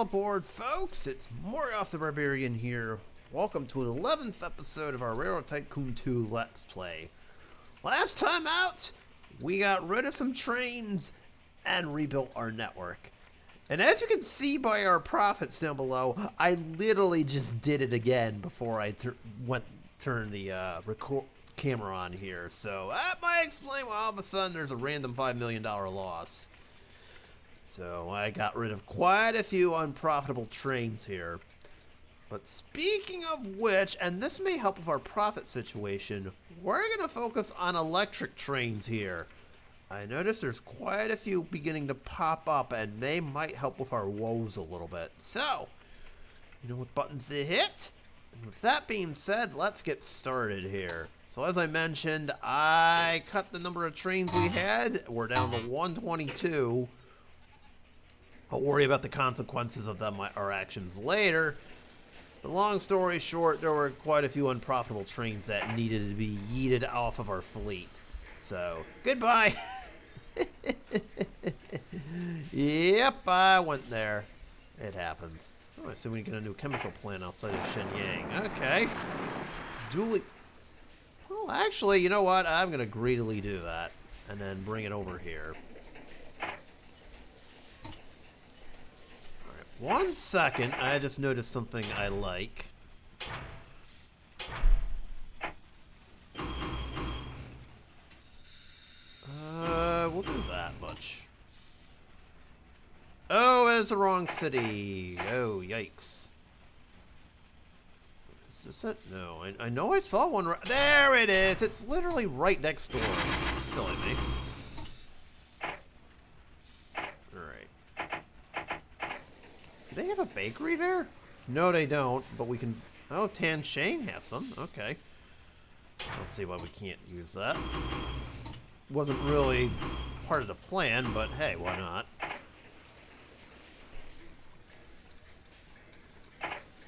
aboard, folks. It's Morgoth the Barbarian here. Welcome to an 11th episode of our Railroad Tycoon 2 Let's Play. Last time out, we got rid of some trains and rebuilt our network. And as you can see by our profits down below, I literally just did it again before I turned the camera on here. So that might explain why all of a sudden there's a random $5 million loss. So I got rid of quite a few unprofitable trains here. But speaking of which, and this may help with our profit situation, we're going to focus on electric trains here. I notice there's quite a few beginning to pop up, and they might help with our woes a little bit. So, you know what buttons to hit? And with that being said, let's get started here. So as I mentioned, I cut the number of trains we had. We're down to 122. I'll worry about the consequences of our actions later. But long story short, there were quite a few unprofitable trains that needed to be yeeted off of our fleet. So, goodbye. Yep, I went there. It happens. Oh, I assume we get a new chemical plant outside of Shenyang. Okay. Well, actually, you know what? I'm going to greedily do that. And then bring it over here. 1 second, I just noticed something I like. We'll do that much. Oh, it's the wrong city. Oh, yikes. Is this it? No, I know I saw one right there. It is. It's literally right next door. Silly me. Do they have a bakery there? No, they don't, but we can... Oh, Tanshane has some. Okay. Let's see why we can't use that. Wasn't really part of the plan, but hey, why not?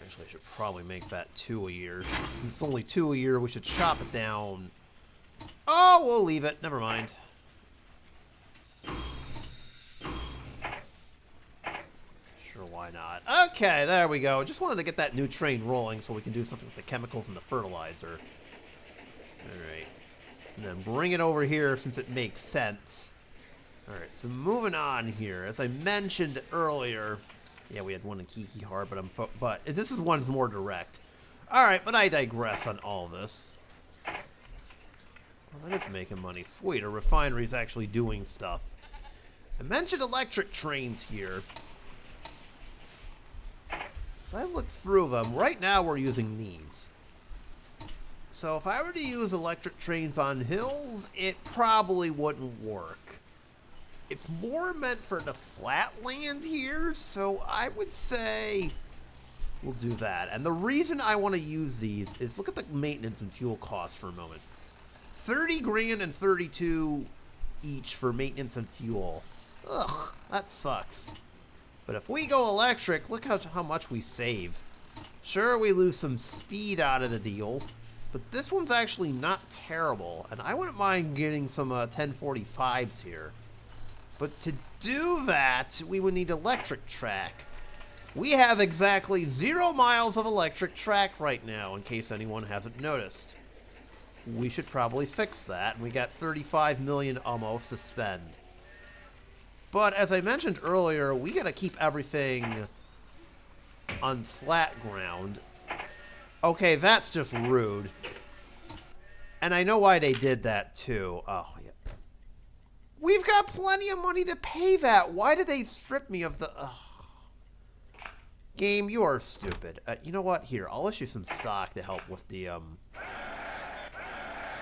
Actually, I should probably make that 2 a year. Since it's only 2 a year, we should chop it down. Oh, we'll leave it. Never mind. Why not? Okay, there we go. Just wanted to get that new train rolling so we can do something with the chemicals and the fertilizer. Alright. And then bring it over here since it makes sense. Alright, so moving on here. As I mentioned earlier... Yeah, we had one in Kiki Hard, but this is one's more direct. Alright, but I digress on all this. Well, that is making money. Sweet, a refinery's actually doing stuff. I mentioned electric trains here. So I looked through them. Right now we're using these. So if I were to use electric trains on hills, it probably wouldn't work. It's more meant for the flat land here, so I would say we'll do that. And the reason I want to use these is look at the maintenance and fuel costs for a moment. 30 grand and 32 each for maintenance and fuel. Ugh, that sucks. But if we go electric, look how much we save. Sure, we lose some speed out of the deal, but this one's actually not terrible, and I wouldn't mind getting some 1045s here. But to do that, we would need electric track. We have exactly 0 miles of electric track right now, in case anyone hasn't noticed. We should probably fix that, and we got 35 million almost to spend. But as I mentioned earlier, we gotta keep everything on flat ground. Okay, that's just rude. And I know why they did that too. Oh, yeah. We've got plenty of money to pay that. Why did they strip me of the... Game, you are stupid. You know what? Here, I'll issue some stock to help with the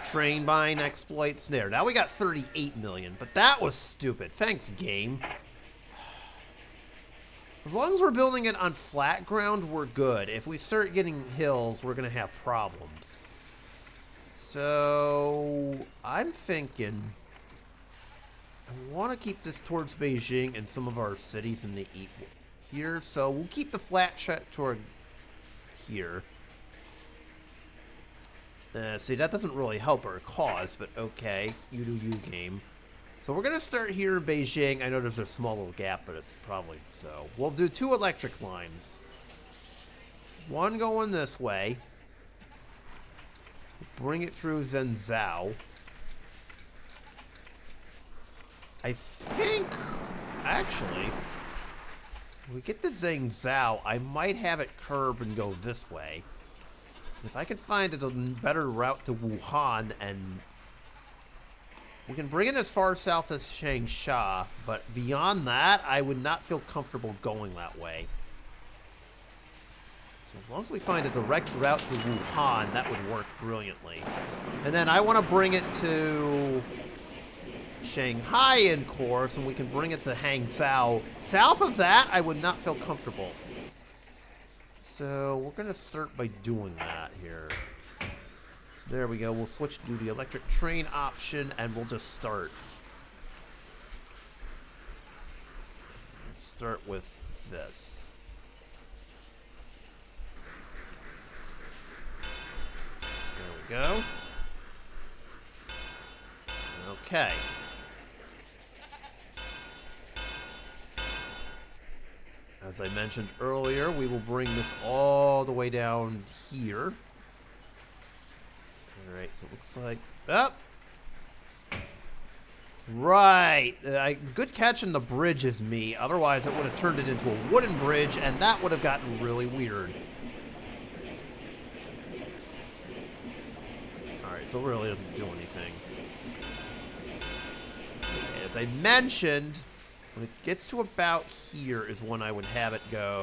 train buying exploits there. Now we got 38 million, but that was stupid. Thanks, game. As long as we're building it on flat ground, we're good. If we start getting hills, we're going to have problems. So, I'm thinking... I want to keep this towards Beijing and some of our cities in the east here, so we'll keep the flat check toward here. See, that doesn't really help our cause, but okay. You do you, game. So we're going to start here in Beijing. I know there's a small little gap, but it's probably so. We'll do 2 electric lines. One going this way. Bring it through Zhenzhou. I think, actually, when we get to Zhengzhou, I might have it curb and go this way. If I can find a better route to Wuhan, and we can bring it as far south as Changsha, but beyond that, I would not feel comfortable going that way. So as long as we find a direct route to Wuhan, that would work brilliantly. And then I want to bring it to Shanghai in course, and we can bring it to Hangzhou. South of that, I would not feel comfortable. So we're going to start by doing that here. So there we go. We'll switch to the electric train option, and we'll just start. Let's start with this. There we go. Okay. As I mentioned earlier, we will bring this all the way down here. Alright, so it looks like... Oh! Right! Good catch in the bridge is me. Otherwise, it would have turned it into a wooden bridge, and that would have gotten really weird. Alright, so it really doesn't do anything. Okay, as I mentioned... When it gets to about here is when I would have it go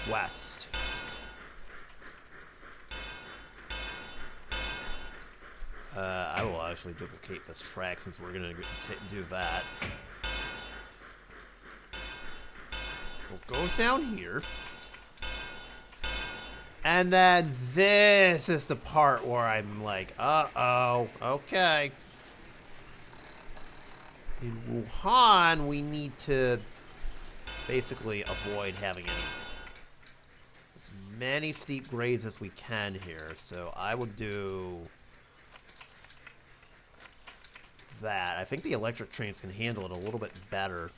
west. I will actually duplicate this track since we're going to do that. So it goes down here. And then this is the part where I'm like, uh-oh, okay. In Wuhan, we need to basically avoid having as many steep grades as we can here. So I would do that. I think the electric trains can handle it a little bit better.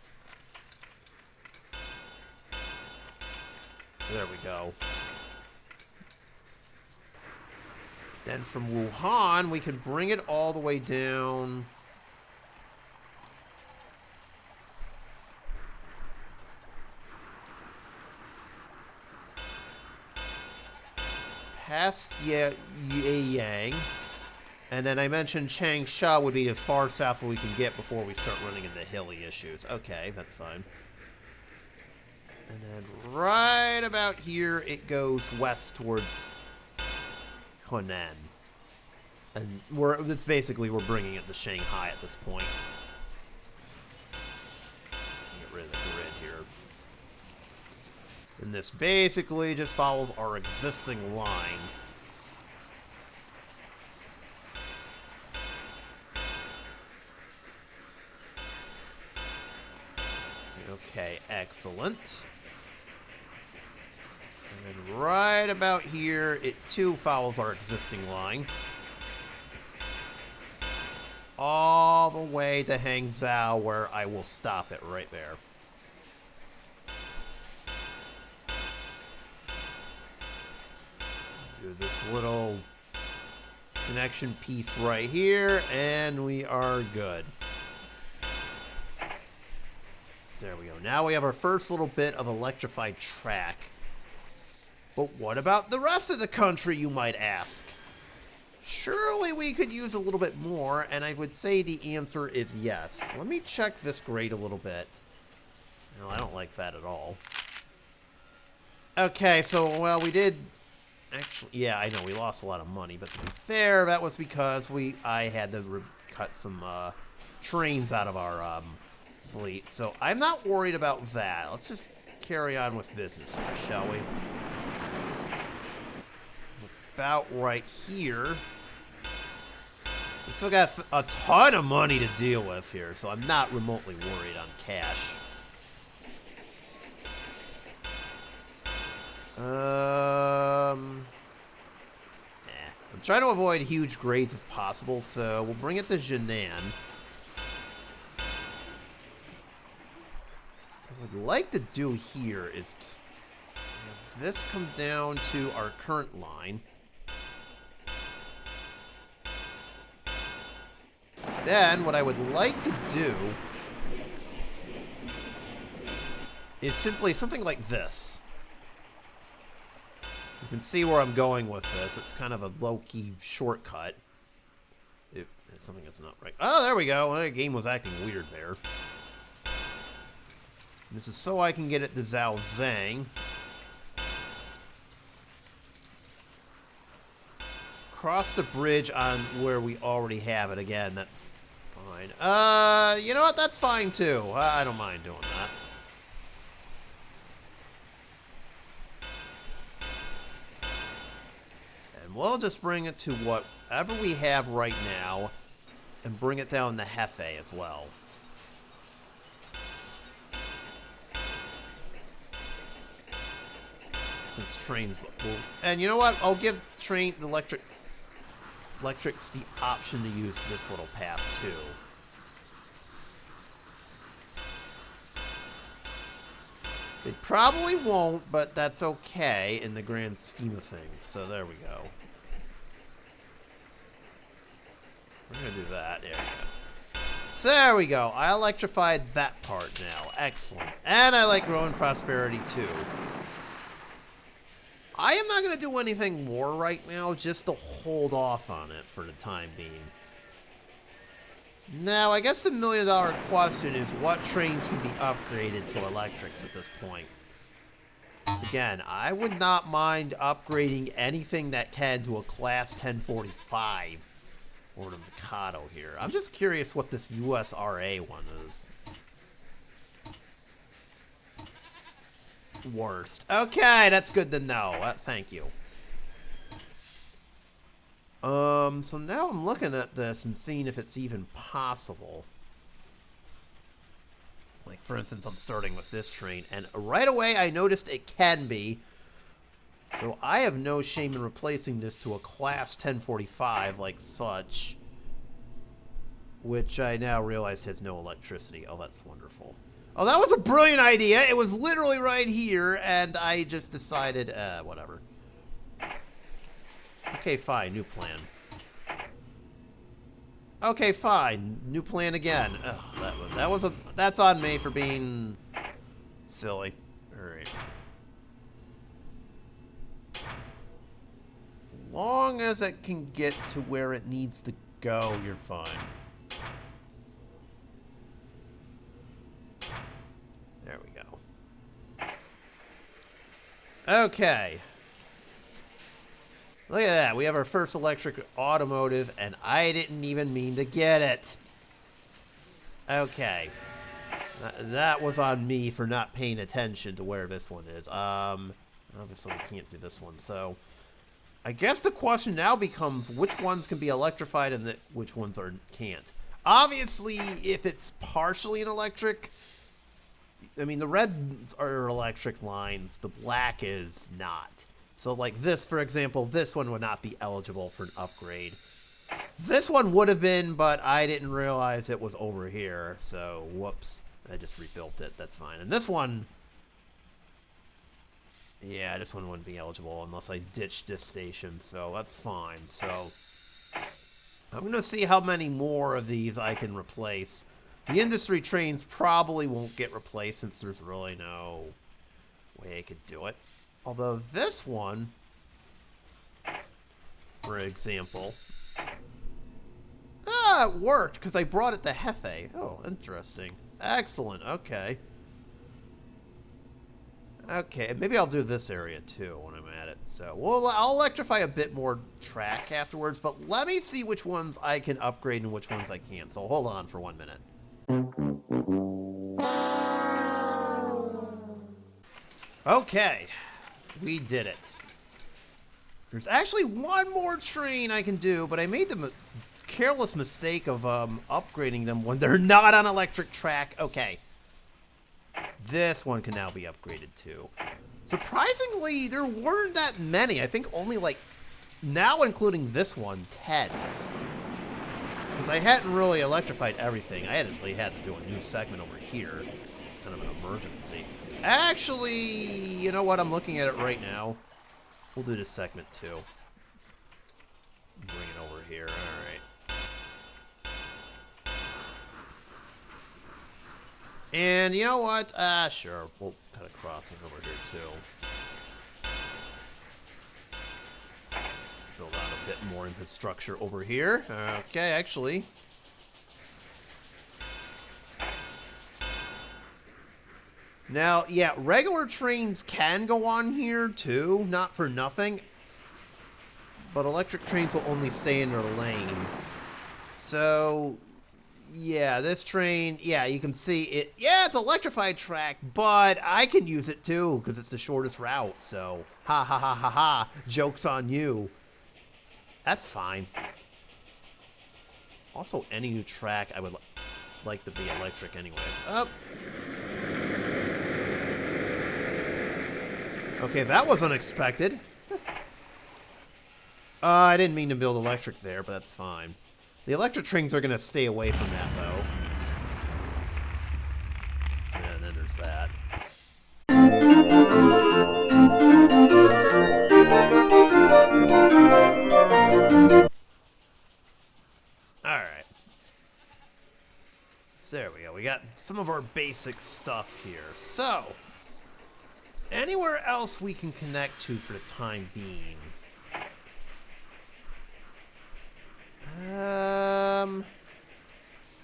So there we go. Then from Wuhan, we can bring it all the way down... past Yang, and then I mentioned Changsha would be as far south as we can get before we start running into hilly issues. Okay, that's fine. And then right about here, it goes west towards Hunan. And we're bringing it to Shanghai at this point. Get rid of the grid here. And this basically just follows our existing line. Okay, excellent. And then right about here, it too follows our existing line. All the way to Hangzhou, where I will stop it right there. Do this little connection piece right here, and we are good. So there we go. Now we have our first little bit of electrified track. But what about the rest of the country, you might ask? Surely we could use a little bit more, and I would say the answer is yes. Let me check this grade a little bit. No, I don't like that at all. Okay, so, well, we did... Actually, yeah, I know, we lost a lot of money, but to be fair, that was because I had to cut some trains out of our fleet, so I'm not worried about that. Let's just carry on with business here, shall we? About right here. We still got a ton of money to deal with here, so I'm not remotely worried on cash. I'm trying to avoid huge grades if possible, so we'll bring it to Jinan. like to do here is have this come down to our current line. Then, what I would like to do is simply something like this. You can see where I'm going with this. It's kind of a low-key shortcut. It's something that's not right. Oh, there we go. The game was acting weird there. This is so I can get it to Zhao Zhang. Cross the bridge on where we already have it. Again, that's fine. You know what? That's fine, too. I don't mind doing that. And we'll just bring it to whatever we have right now and bring it down to Hefe as well. Since trains will, and you know what? I'll give the electrics the option to use this little path too. They probably won't, but that's okay in the grand scheme of things. So there we go. We're gonna do that. There we go. So there we go. I electrified that part now. Excellent. And I like growing prosperity too. I am not going to do anything more right now, just to hold off on it for the time being. Now, I guess the million-dollar question is what trains can be upgraded to electrics at this point. So again, I would not mind upgrading anything that can to a Class 1045 or the Mikado here. I'm just curious what this USRA one is. Worst. Okay, that's good to know. Thank you. So now I'm looking at this and seeing if it's even possible. Like, for instance, I'm starting with this train, and right away I noticed it can be. So I have no shame in replacing this to a Class 1045 like such, which I now realize has no electricity. Oh, that's wonderful. Oh, that was a brilliant idea. It was literally right here, and I just decided, whatever. Okay, fine. New plan. Okay, fine. New plan again. Oh, that's on me for being silly. All right. As long as it can get to where it needs to go, you're fine. There we go. Okay. Look at that. We have our first electric automotive, and I didn't even mean to get it. Okay. That was on me for not paying attention to where this one is. Obviously we can't do this one, so I guess the question now becomes which ones can be electrified and which ones can't. Obviously, if it's partially an electric, I mean, the reds are electric lines, the black is not. So like this, for example, this one would not be eligible for an upgrade. This one would have been, but I didn't realize it was over here, so whoops. I just rebuilt it, that's fine. And this one, yeah, this one wouldn't be eligible unless I ditched this station, so that's fine. So I'm going to see how many more of these I can replace. The industry trains probably won't get replaced since there's really no way I could do it. Although this one, for example, it worked because I brought it to Hefe. Oh, interesting. Excellent. Okay. Okay, maybe I'll do this area too when I'm at it. So I'll electrify a bit more track afterwards, but let me see which ones I can upgrade and which ones I can't. So hold on for 1 minute. Okay, we did it. There's actually one more train I can do, but I made the careless mistake of upgrading them when they're not on electric track. Okay. This one can now be upgraded too. Surprisingly, there weren't that many. I think only like, now including this one, 10. Because I hadn't really electrified everything. I actually had to do a new segment over here. it's kind of an emergency. Actually, you know what? I'm looking at it right now. We'll do this segment too. Bring it over here. All right. And you know what? Sure. We'll cut a crossing over here too. Build out a bit more infrastructure over here. Okay, actually. Now, yeah, regular trains can go on here too, not for nothing. But electric trains will only stay in their lane. So, yeah, this train, yeah, you can see it. Yeah, it's an electrified track, but I can use it too because it's the shortest route. So, ha ha ha ha ha, joke's on you. That's fine. Also, any new track I would like to be electric anyways. Up. Okay, that was unexpected. I didn't mean to build electric there, but that's fine. The electric trains are going to stay away from that, though. And then there's that. Alright. So there we go. We got some of our basic stuff here. So, anywhere else we can connect to for the time being? I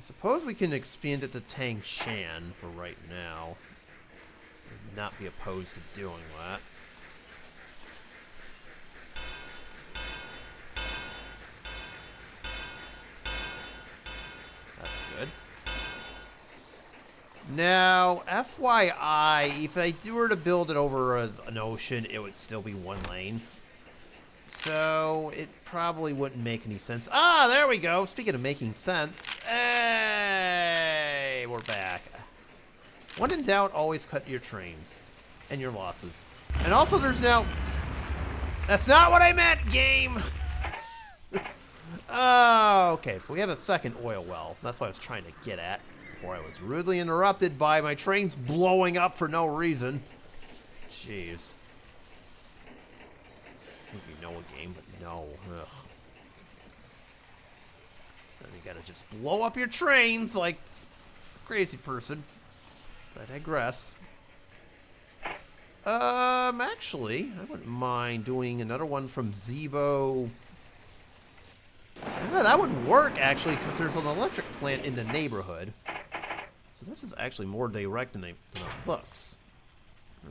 suppose we can expand it to Tangshan for right now. Would not be opposed to doing that. That's good. Now, FYI, if I were to build it over an ocean, it would still be one lane. So, it probably wouldn't make any sense. Ah, there we go. Speaking of making sense. Hey, we're back. When in doubt, always cut your trains. And your losses. And also there's now... That's not what I meant, game! Oh, okay, so we have a second oil well. That's what I was trying to get at. Before I was rudely interrupted by my trains blowing up for no reason. Jeez. I think you know a game, but no. Ugh. Then you gotta just blow up your trains like a crazy person. But I digress. Actually, I wouldn't mind doing another one from Zeebo. Yeah, that would work, actually, because there's an electric plant in the neighborhood. So this is actually more direct than it looks.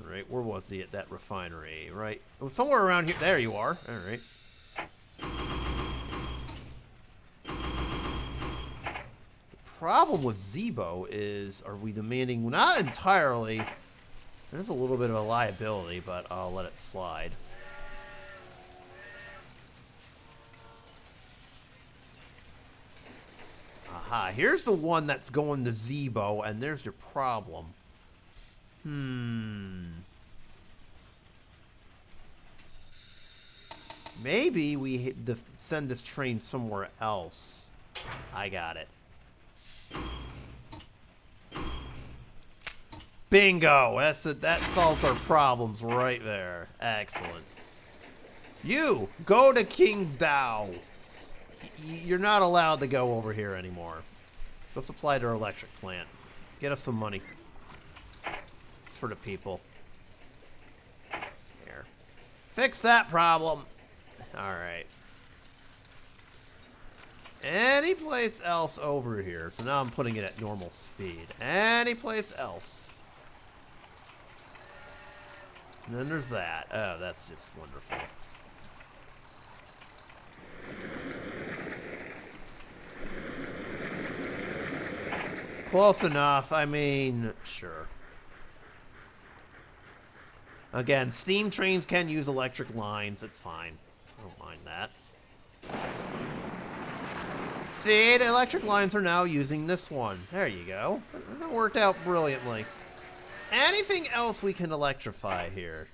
Alright, where was the that refinery? Right. Oh, somewhere around here. There you are. Alright. The problem with Zeebo is, are we demanding, not entirely, there's a little bit of a liability, but I'll let it slide. Aha, here's the one that's going to Zeebo, and there's your problem. Maybe we send this train somewhere else. I got it. Bingo! That solves our problems right there. Excellent. You, go to King Dao. You're not allowed to go over here anymore. Go supply their electric plant. Get us some money. It's for the people. Here. Fix that problem. Alright. Any place else over here. So now I'm putting it at normal speed. Any place else. And then there's that. Oh, that's just wonderful. Close enough. I mean, sure. Again, steam trains can use electric lines. It's fine. I don't mind that. See, the electric lines are now using this one. There you go. That worked out brilliantly. Anything else we can electrify here?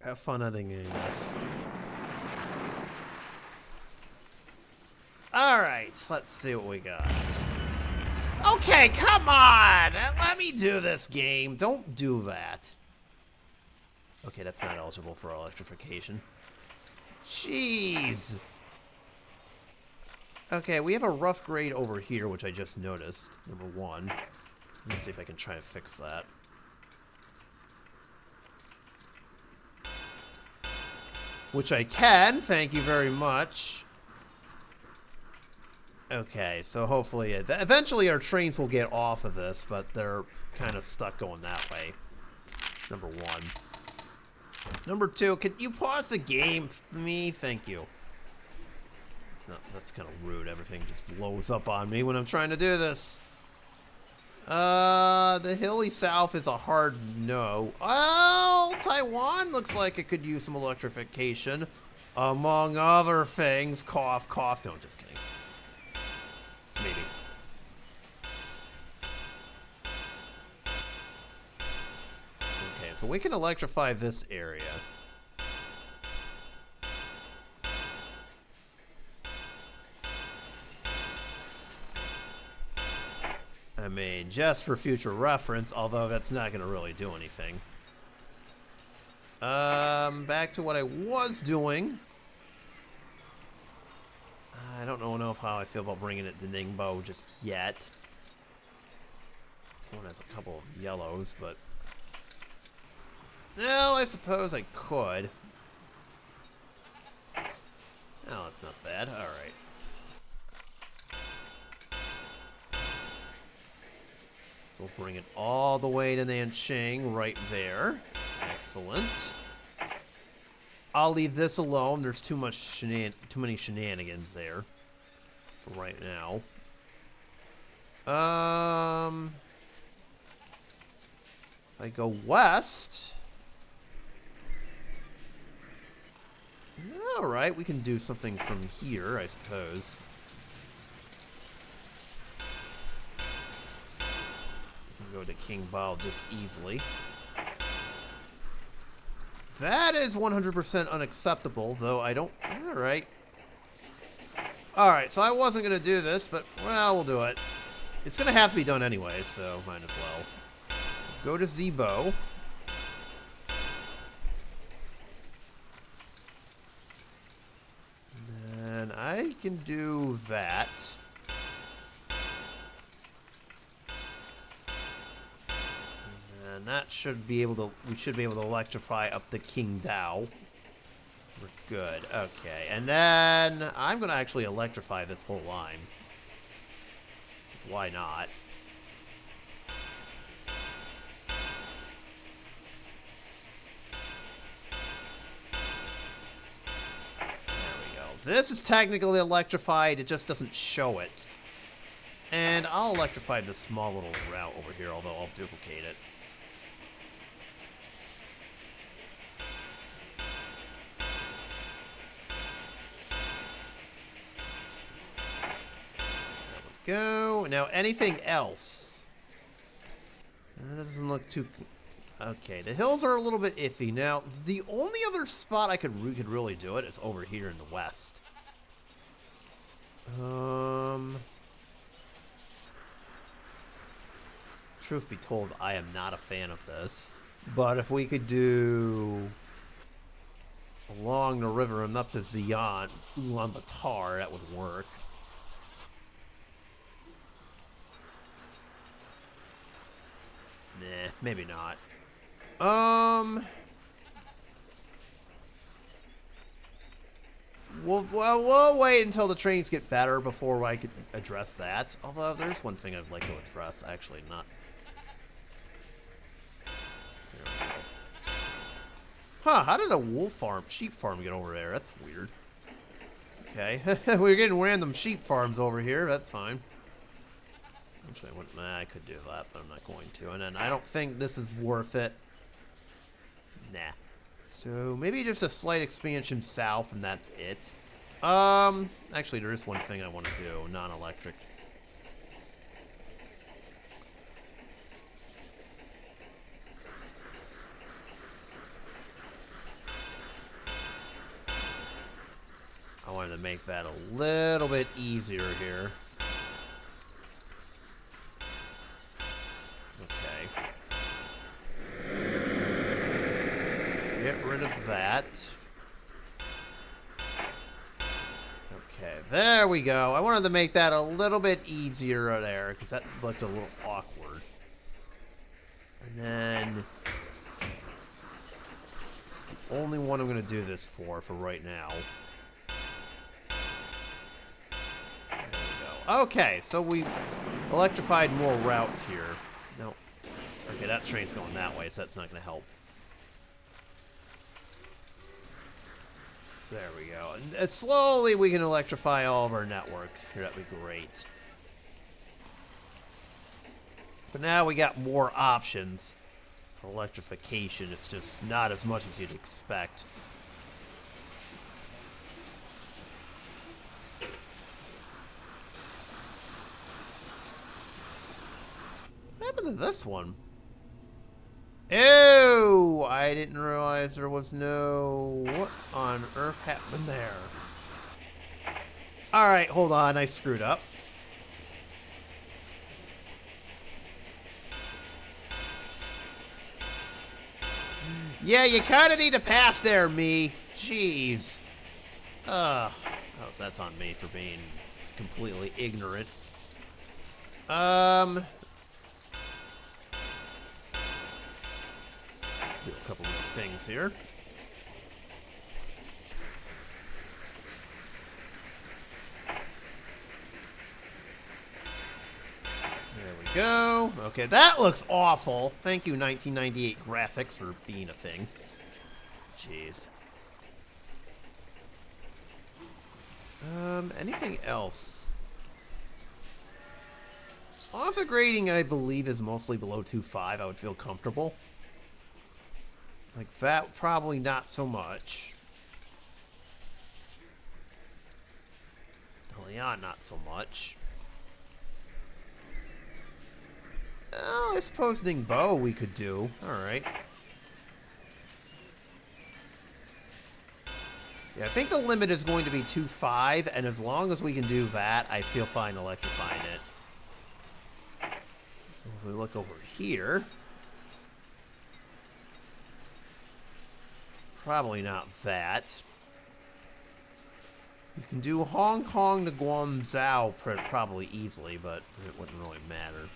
Have fun editing this. Alright, let's see what we got. Okay, come on! Let me do this game. Don't do that. Okay, that's not eligible for electrification. Jeez. Okay, we have a rough grade over here, which I just noticed. Number 1. Let me see if I can try to fix that. Which I can, thank you very much. Okay, so hopefully, eventually our trains will get off of this, but they're kind of stuck going that way. Number 1. Number 2, can you pause the game for me? Thank you. That's kind of rude. Everything just blows up on me when I'm trying to do this. The hilly south is a hard no. Oh, Taiwan looks like it could use some electrification. Among other things. Cough, cough. No, just kidding. Maybe. Okay, so we can electrify this area. I mean, just for future reference, although that's not going to really do anything. Back to what I was doing. I don't know how I feel about bringing it to Ningbo just yet. This one has a couple of yellows, but... Well, I suppose I could. Oh, that's not bad. Alright. So we'll bring it all the way to Nanching, right there. Excellent. I'll leave this alone. There's too many shenanigans there for right now. If I go west, all right, we can do something from here, I suppose. Go to King Bao just easily. That is 100% unacceptable, though I don't... Alright. Alright, so I wasn't going to do this, but, well, we'll do it. It's going to have to be done anyway, so might as well. Go to Zibo. And I can do that. And that should be able to, we should be able to electrify up to Qingdao. We're good. Okay. And then I'm going to actually electrify this whole line. Why not? There we go. This is technically electrified. It just doesn't show it. And I'll electrify this small little route over here, although I'll duplicate it. Go. Now, anything else? That doesn't look too... Okay, the hills are a little bit iffy. Now, the only other spot we could really do it is over here in the west. Truth be told, I am not a fan of this. But if we could do... along the river and up to Xi'an, Ulaanbaatar, that would work. Nah, maybe not. We'll wait until the trains get better before I could address that. Although, there's one thing I'd like to address. Actually, not. There we go. Huh, how did a sheep farm get over there? That's weird. Okay, we're getting random sheep farms over here. That's fine. Actually, I could do that, but I'm not going to. And then I don't think this is worth it. Nah. So maybe just a slight expansion south, and that's it. Actually, there is one thing I want to do, non-electric. I wanted to make that a little bit easier here. that. Okay, there we go. I wanted to make that a little bit easier there, because that looked a little awkward. And then... it's the only one I'm going to do this for right now. There we go. Okay, so we electrified more routes here. No. Okay, that train's going that way, so that's not going to help. So there we go. And slowly we can electrify all of our network. Here, that'd be great. But now we got more options for electrification. It's just not as much as you'd expect. What happened to this one? Ew! I didn't realize there was no... what on earth happened there? Alright, hold on. I screwed up. Yeah, you kind of need to pass there, me. Jeez. Oh, that's on me for being completely ignorant. Do a couple more things here. There we go. Okay, that looks awful. Thank you, 1998 graphics, for being a thing. Jeez. Anything else? As long as the grading, I believe, is mostly below 2.5, I would feel comfortable. Like that, probably not so much. Leon, not so much. Oh, I suppose Ningbo we could do. Alright. Yeah, I think the limit is going to be 2.5, and as long as we can do that, I feel fine electrifying it. So if we look over here... probably not that. You can do Hong Kong to Guangzhou probably easily, but it wouldn't really matter.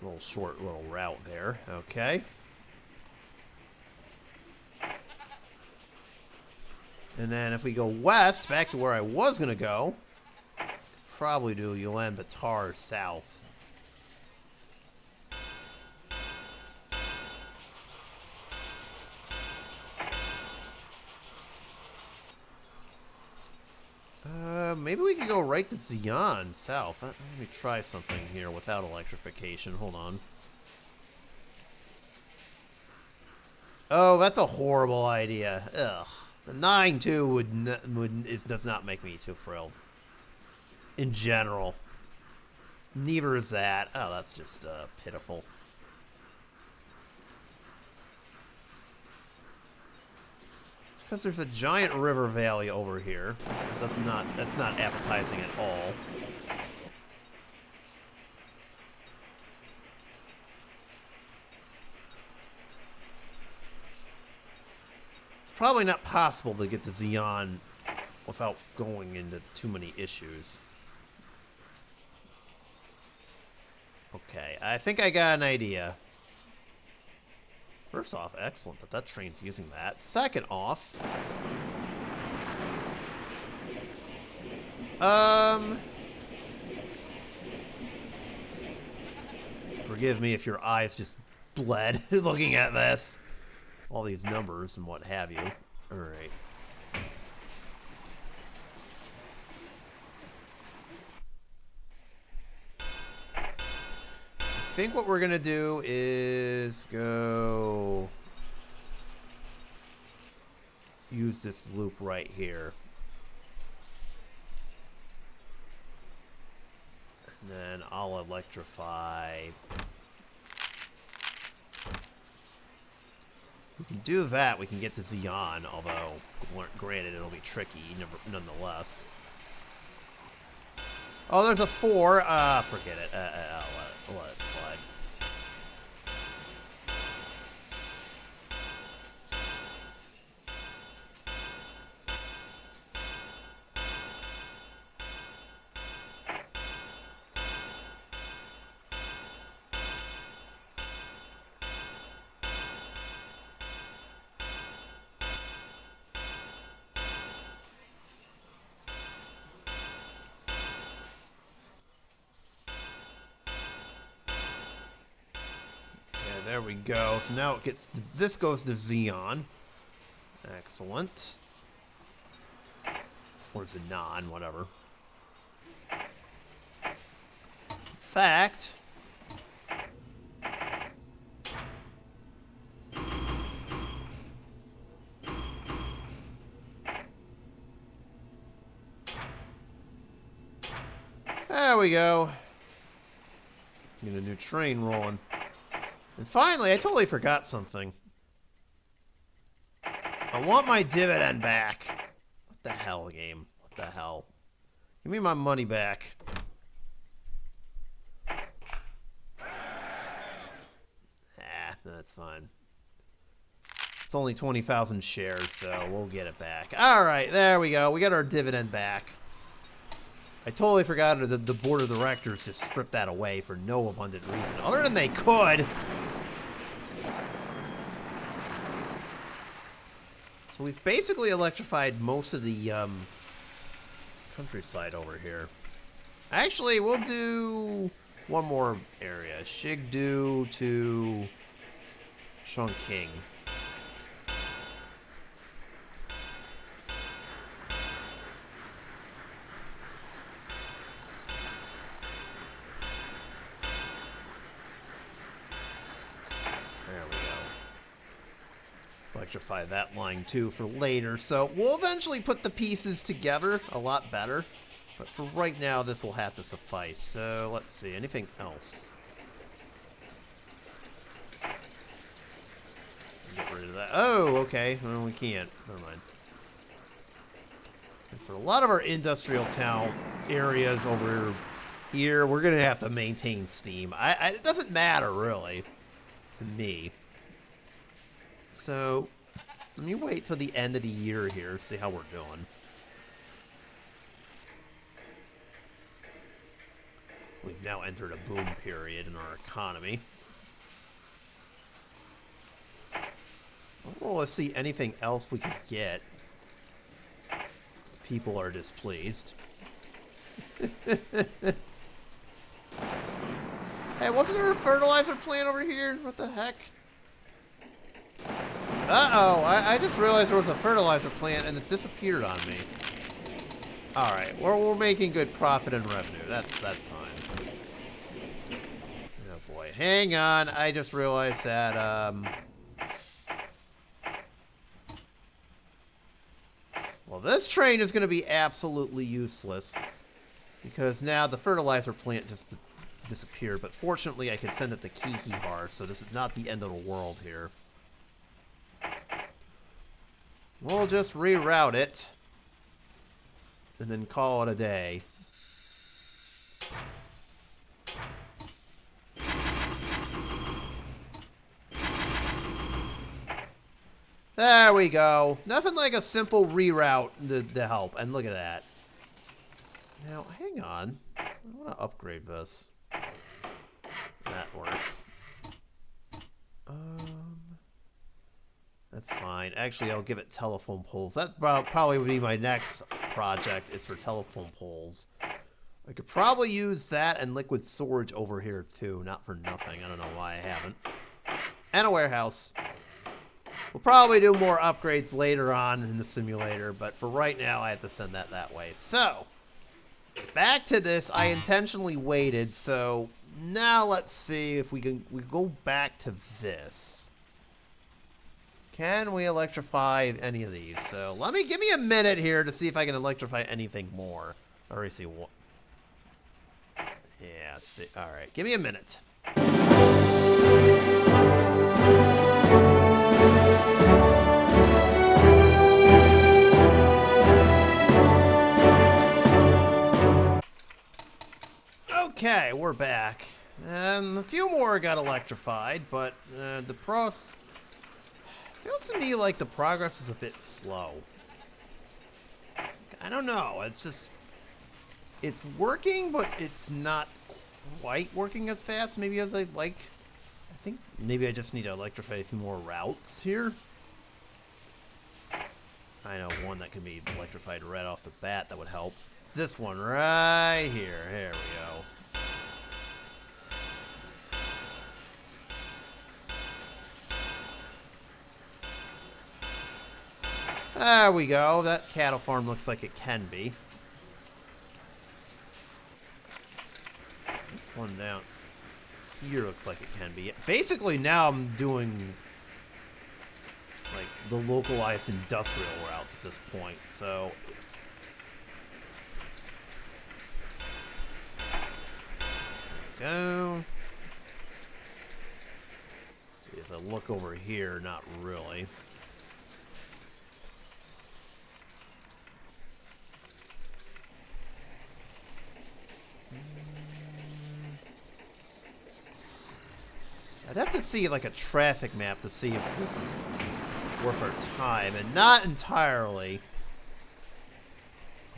Little short little route there. Okay. And then if we go west, back to where I was going to go, probably do Ulaanbaatar south. Maybe we could go right to Xi'an south. Let me try something here without electrification. Hold on. Oh, that's a horrible idea. Ugh. The 9-2 does not make me too thrilled. In general. Neither is that. Oh, that's just pitiful. It's because there's a giant river valley over here. That's not appetizing at all. It's probably not possible to get to Xi'an without going into too many issues. Okay, I think I got an idea. First off, excellent that train's using that. Second off... forgive me if your eyes just bled looking at this. All these numbers and what have you. Alright. I think what we're gonna do is go use this loop right here. And then I'll electrify. We can do that. We can get to Xi'an, although, granted, it'll be tricky nonetheless. Oh, there's a 4. Forget it. I'll let it slide. There we go. So now it gets to, this goes to Xeon. Excellent. Or Xenon, whatever. In fact, there we go. Get a new train rolling. And finally, I totally forgot something. I want my dividend back. What the hell, game? What the hell? Give me my money back. That's fine. It's only 20,000 shares, so we'll get it back. All right, there we go. We got our dividend back. I totally forgot that the board of directors just stripped that away for no abundant reason, other than they could. So we've basically electrified most of the countryside over here. Actually, we'll do one more area. Shigdu to Chongqing. Electrify that line too for later, so we'll eventually put the pieces together a lot better, but for right now this will have to suffice. So let's see, anything else? Get rid of that. Oh, okay, well, we can't, never mind. And for a lot of our industrial town areas over here, we're gonna have to maintain steam. It doesn't matter really to me. So, let me wait till the end of the year here, see how we're doing. We've now entered a boom period in our economy. Well, let's see anything else we could get. People are displeased. Hey, wasn't there a fertilizer plant over here? What the heck? Uh-oh, I just realized there was a fertilizer plant and it disappeared on me. Alright, we're making good profit and revenue. That's fine. Oh boy, hang on. I just realized that, well, this train is going to be absolutely useless because now the fertilizer plant just disappeared. But fortunately, I can send it to Kihihar, so this is not the end of the world here. We'll just reroute it and then call it a day. There we go. Nothing like a simple reroute to help. And look at that. Now, hang on. I want to upgrade this. That works. That's fine. Actually, I'll give it telephone poles. That probably would be my next project, is for telephone poles. I could probably use that and liquid storage over here, too. Not for nothing. I don't know why I haven't. And a warehouse. We'll probably do more upgrades later on in the simulator, but for right now, I have to send that way. So, back to this. I intentionally waited, so now let's see if we go back to this. Can we electrify any of these? So give me a minute here to see if I can electrify anything more. I already see what. Yeah, let's see. All right, give me a minute. Okay, we're back. A few more got electrified, but the pros... Feels to me like the progress is a bit slow. I don't know, it's just... It's working, but it's not quite working as fast maybe as I'd like. I think maybe I just need to electrify a few more routes here. I know one that can be electrified right off the bat that would help. It's this one right here. Here we go. There we go. That cattle farm looks like it can be. This one down here looks like it can be. Basically, now I'm doing like the localized industrial routes at this point, so there we go. Let's see, as I look over here, not really. I'd have to see like a traffic map to see if this is worth our time, and not entirely.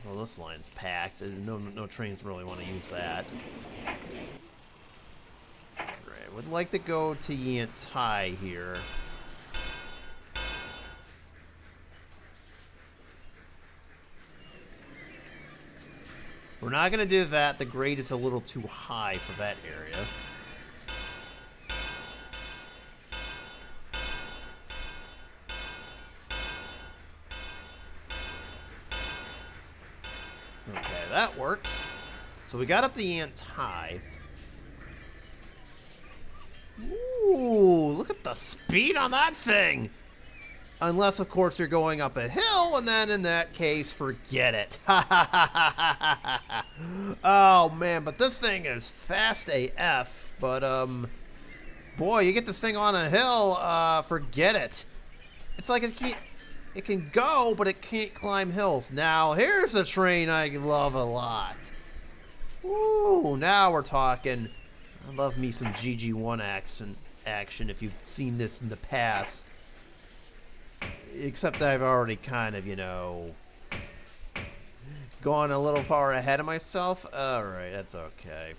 Although this line's packed, and no trains really want to use that. Right, would like to go to Yantai here. We're not going to do that. The grade is a little too high for that area. Okay, that works. So we got up to Yantai. Ooh, look at the speed on that thing! Unless, of course, you're going up a hill, and then in that case, forget it. Oh, man, but this thing is fast AF. But, boy, you get this thing on a hill, forget it. It's like it can go, but it can't climb hills. Now, here's a train I love a lot. Ooh, now we're talking. I love me some GG1 action if you've seen this in the past. Except that I've already kind of, you know, gone a little far ahead of myself. Alright, that's okay.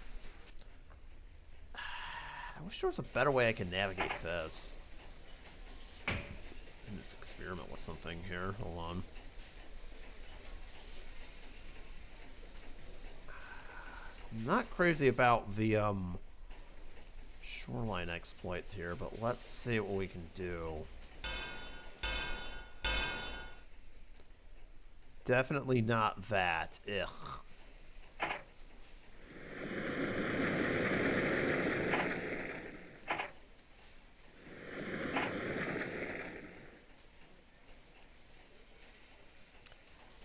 I wish there was a better way I could navigate this. Let's experiment with something here. Hold on. I'm not crazy about the shoreline exploits here, but let's see what we can do. Definitely not that. Ugh.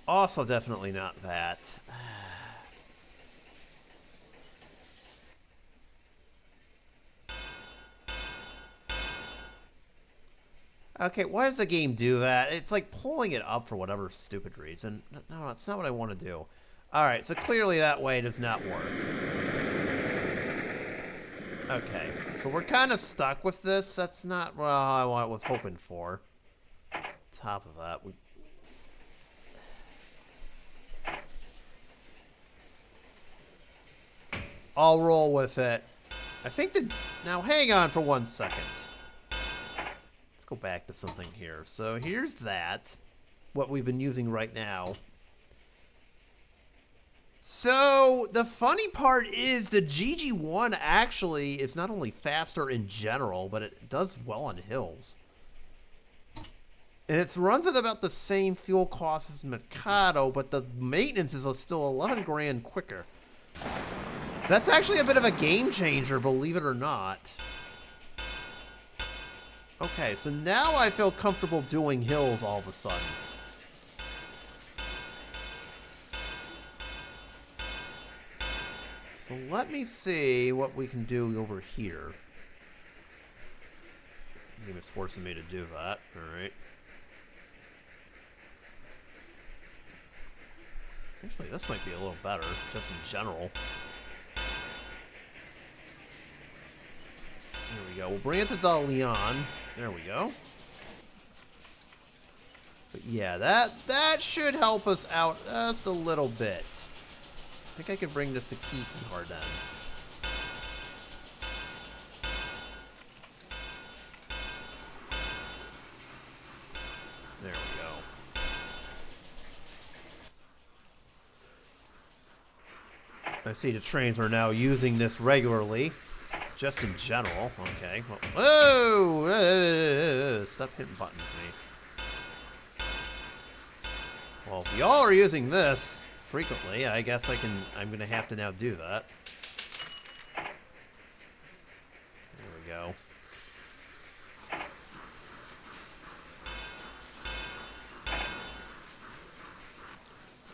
Also definitely not that. Okay, why does the game do that? It's like pulling it up for whatever stupid reason. No, it's not what I want to do. Alright, so clearly that way does not work. Okay, so we're kind of stuck with this. That's not what I was hoping for. On top of that, I'll roll with it. I think that... Now, hang on for 1 second. Let's go back to something here. So, here's that. What we've been using right now. So, the funny part is the GG1 actually is not only faster in general, but it does well on hills. And it runs at about the same fuel cost as Mikado, but the maintenance is still 11 grand quicker. That's actually a bit of a game changer, believe it or not. Okay, so now I feel comfortable doing hills all of a sudden. So let me see what we can do over here. The game is forcing me to do that. Alright. Actually, this might be a little better, just in general. go. We'll bring it to Dalian. There we go. But yeah, that should help us out just a little bit. I think I could bring this to Kiki then. There we go. I see the trains are now using this regularly. Just in general. Okay. Whoa! Stop hitting buttons, me. Well, if y'all are using this frequently, I guess I'm gonna have to now do that. There we go.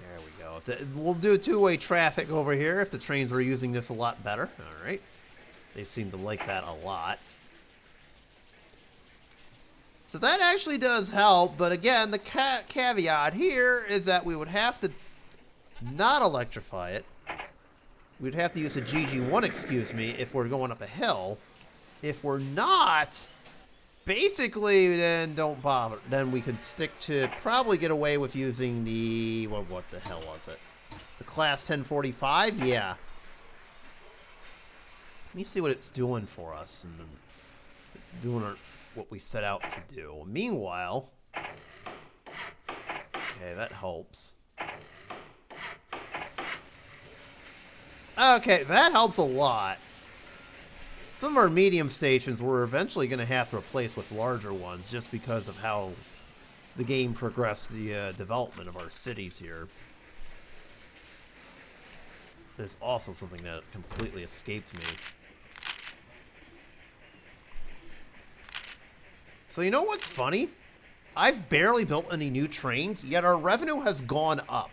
There we go. We'll do two-way traffic over here if the trains are using this a lot better. All right. They seem to like that a lot. So that actually does help, but again, the caveat here is that we would have to not electrify it. We'd have to use a GG1, excuse me, if we're going up a hill. If we're not, basically, then don't bother. Then we could stick to, probably get away with using the, well, what the hell was it? The Class 1045? Yeah. Let me see what it's doing for us. And it's doing what we set out to do. Meanwhile, okay, that helps. Okay, that helps a lot. Some of our medium stations we're eventually going to have to replace with larger ones just because of how the game progressed the development of our cities here. There's also something that completely escaped me. So you know what's funny? I've barely built any new trains, yet our revenue has gone up.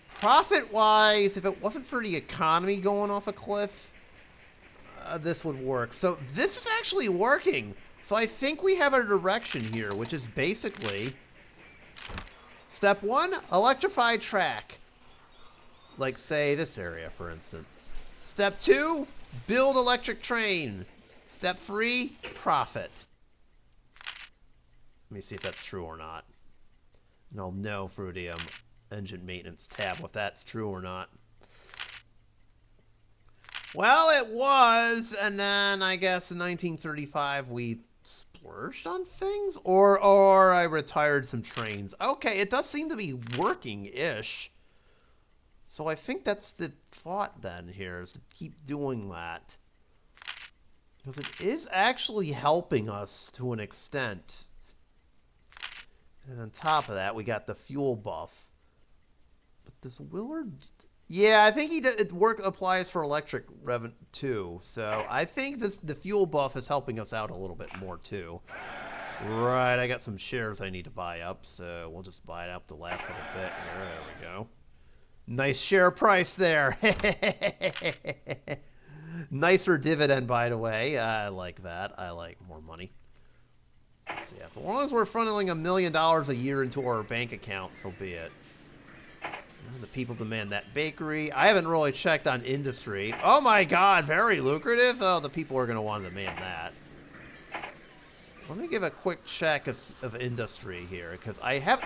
Profit-wise, if it wasn't for the economy going off a cliff, this would work. So this is actually working. So I think we have a direction here, which is basically step 1, electrify track. Like, say, this area, for instance. Step 2, build electric train. Step 3, profit. Let me see if that's true or not. And I'll know through the engine maintenance tab if that's true or not. Well, it was, and then I guess in 1935 we splurged on things, or I retired some trains. Okay, it does seem to be working-ish. So I think that's the thought then here, is to keep doing that. Because it is actually helping us to an extent. And on top of that, we got the fuel buff. But does Willard... Yeah, I think applies for electric revenue too. So I think the fuel buff is helping us out a little bit more too. Right, I got some shares I need to buy up, so we'll just buy it up the last little bit here. There we go. Nice share price there. Nicer dividend, by the way. I like that. I like more money. So yeah, so long as we're funneling $1 million a year into our bank account, so be it. And the people demand that bakery. I haven't really checked on industry. Oh my god, very lucrative. Oh, the people are going to want to demand that. Let me give a quick check of industry here, because I have...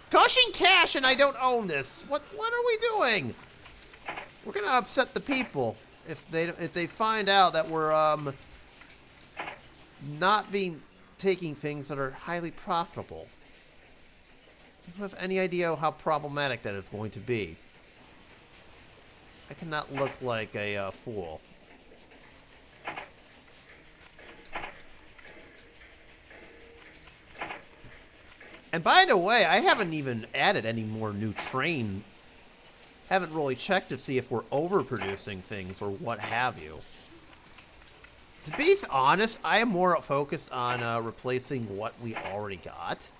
Gushing cash and I don't own this. What are we doing? We're going to upset the people if they find out that we're not taking things that are highly profitable. I don't have any idea how problematic that is going to be. I cannot look like a fool. And by the way, I haven't even added any more new trains. Haven't really checked to see if we're overproducing things or what have you. To be honest, I am more focused on replacing what we already got.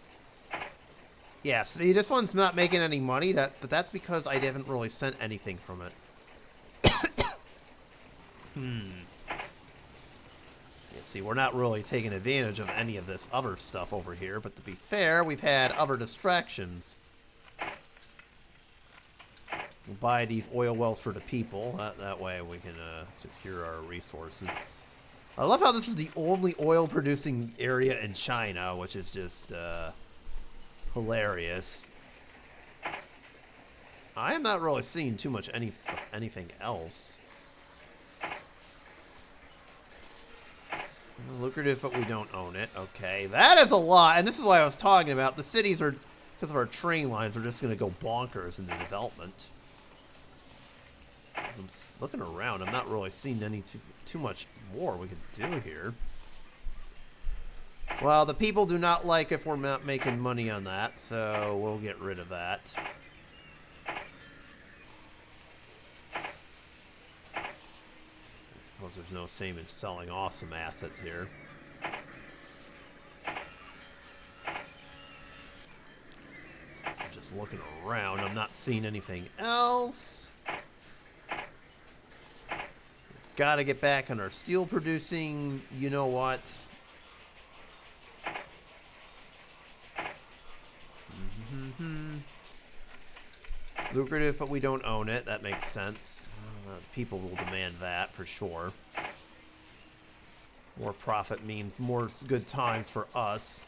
Yeah, see, this one's not making any money, but that's because I haven't really sent anything from it. See, we're not really taking advantage of any of this other stuff over here, but to be fair, we've had other distractions. We'll buy these oil wells for the people. That way we can secure our resources. I love how this is the only oil-producing area in China, which is just hilarious. I am not really seeing too much anything else. Lucrative, but we don't own it. Okay, that is a lot, and this is what I was talking about. The cities are, because of our train lines, are just going to go bonkers in the development. As I'm looking around, I'm not really seeing too much more we could do here. Well, the people do not like if we're not making money on that, so we'll get rid of that. I suppose there's no shame in selling off some assets here. So I'm just looking around. I'm not seeing anything else. Got to get back on our steel producing, you know what. Lucrative, but we don't own it. That makes sense. People will demand that for sure. More profit means more good times for us.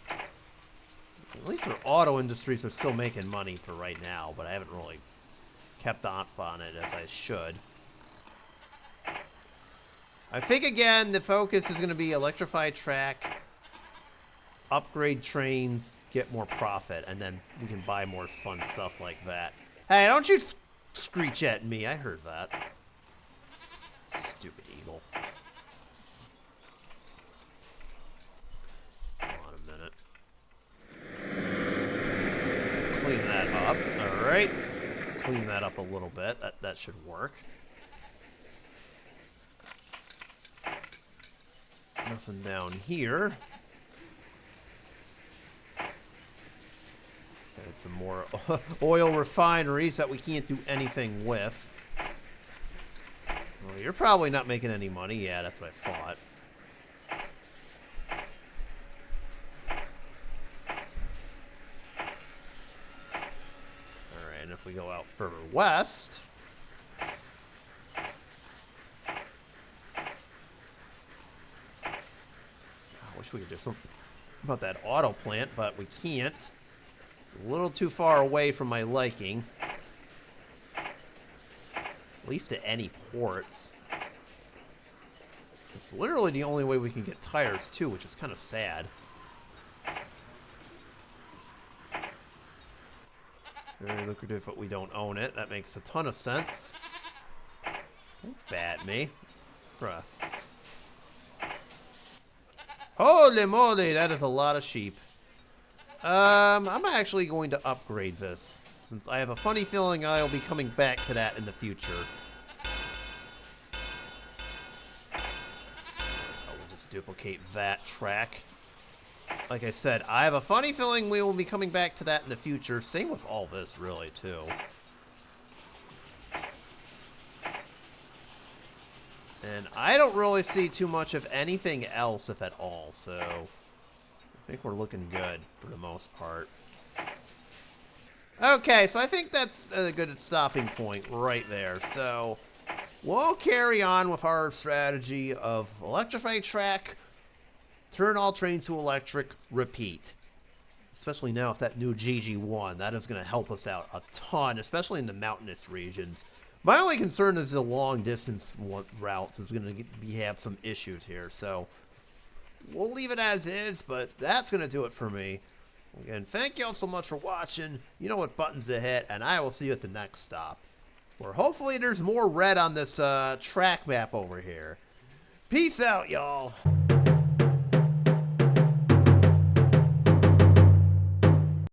At least our auto industries are still making money for right now, but I haven't really kept up on it as I should. I think, again, the focus is going to be electrify track, upgrade trains, get more profit, and then we can buy more fun stuff like that. Hey, don't you screech at me. I heard that. Stupid eagle. Hold on a minute. Clean that up. All right. Clean that up a little bit. That should work. Nothing down here. And some more oil refineries that we can't do anything with. Well, you're probably not making any money. Yeah, that's what I thought. Alright, and if we go out further west... I wish we could do something about that auto plant, but we can't. It's a little too far away from my liking. At least to any ports. It's literally the only way we can get tires, too, which is kind of sad. Very lucrative, but we don't own it. That makes a ton of sense. Don't bat me. Bruh. Holy moly, that is a lot of sheep. I'm actually going to upgrade this, since I have a funny feeling I'll be coming back to that in the future. I will just duplicate that track. Like I said, I have a funny feeling we will be coming back to that in the future. Same with all this, really, too. And I don't really see too much of anything else, if at all, so I think we're looking good for the most part. Okay, so I think that's a good stopping point right there. So we'll carry on with our strategy of electrify track, turn all trains to electric, repeat. Especially now with that new GG1, that is going to help us out a ton, especially in the mountainous regions. My only concern is the long distance routes is going to have some issues here, so we'll leave it as is, but that's going to do it for me. Again, thank you all so much for watching. You know what buttons to hit, and I will see you at the next stop, where hopefully there's more red on this track map over here. Peace out, y'all.